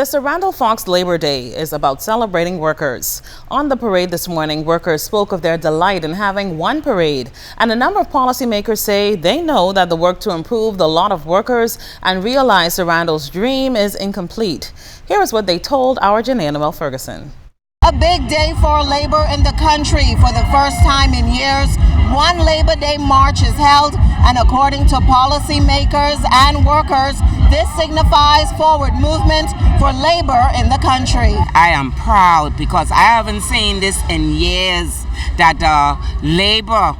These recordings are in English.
The Sir Randall Fox Labor Day is about celebrating workers. On the parade this morning, workers spoke of their delight in having one parade. And a number of policymakers say they know that the work to improve the lot of workers and realize Sir Randall's dream is incomplete. Here is what they told our Janae Noel Ferguson. A big day for labor in the country. For the first time in years, one Labor Day march is held, and according to policymakers and workers, this signifies forward movement for labor in the country. I am proud because I haven't seen this in years, that labor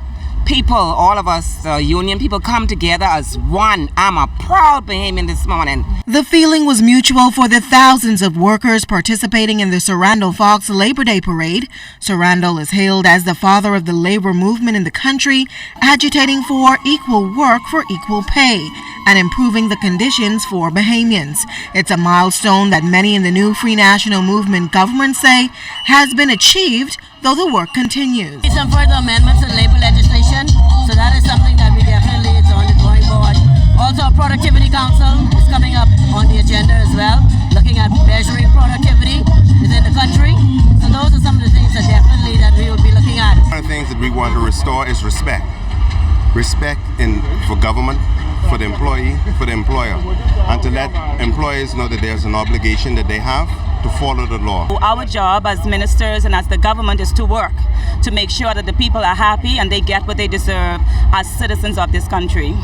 people, all of us, union people, come together as one. I'm a proud Bahamian this morning. The feeling was mutual for the thousands of workers participating in the Sir Randall Fox Labor Day Parade. Sir Randall is hailed as the father of the labor movement in the country, agitating for equal work for equal pay and improving the conditions for Bahamians. It's a milestone that many in the new Free National Movement government say has been achieved, though the work continues. Some further amendments in labor legislation, so that is something that we definitely, it's on the drawing board. Also, a productivity council is coming up on the agenda as well, looking at measuring productivity within the country. So those are some of the things that definitely that we will be looking at. One of the things that we want to restore is respect. Respect for government, for the employee, for the employer, and to let employees know that there's an obligation that they have to follow the law. Our job as ministers and as the government is to work to make sure that the people are happy and they get what they deserve as citizens of this country.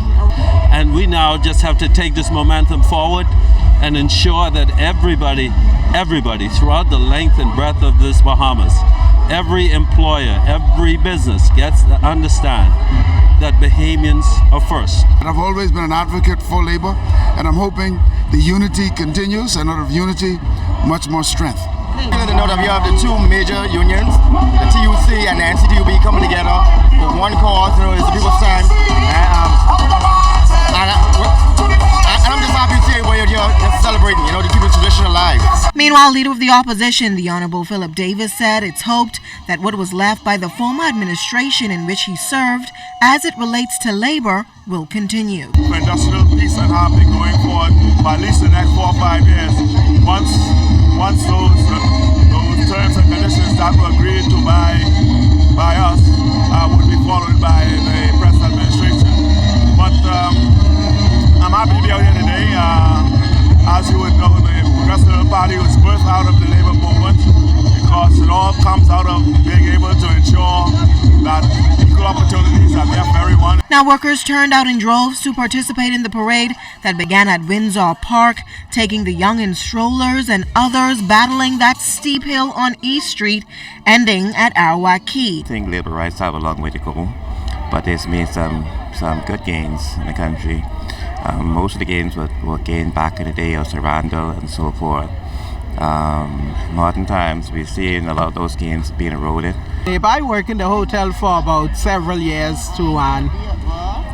And we now just have to take this momentum forward and ensure that everybody throughout the length and breadth of this Bahamas, every employer, every business gets to understand that Bahamians are first. I've always been an advocate for labor, and I'm hoping the unity continues, and out of unity, much more strength. To know that we have the two major unions, the TUC and the NCTUB, coming together for one cause, it's the people's time. And I'm just happy to see everybody here just celebrating, to keep the tradition alive. Meanwhile, Leader of the Opposition, the Honorable Philip Davis, said it's hoped that what was left by the former administration in which he served, as it relates to labor, will continue. For industrial peace and harmony going forward for at least the next 4 or 5 years. Once those terms and conditions that were agreed to by us would be followed by the present administration. But I'm happy to be out here today. As you would know, the Progressive Party was birthed out of the labor movement because it all comes out of being able to ensure that equal opportunities are there for everyone. Now, workers turned out in droves to participate in the parade that began at Windsor Park, taking the young in strollers and others battling that steep hill on East Street, ending at Arawak Key. I think labor rights have a long way to go, but there's made some good gains in the country. Most of the gains were gained back in the day of Sir Randall and so forth. Modern times, we're seeing a lot of those gains being eroded. I work in the hotel for about several years too, and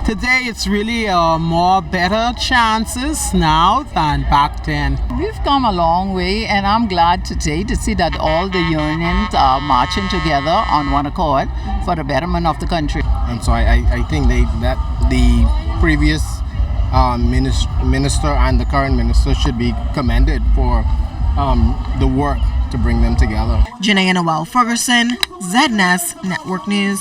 today it's really more better chances now than back then. We've come a long way, and I'm glad today to see that all the unions are marching together on one accord for the betterment of the country. And so I think that the previous minister and the current minister should be commended for the work to bring them together. Janae Noel Ferguson, ZNS Network News.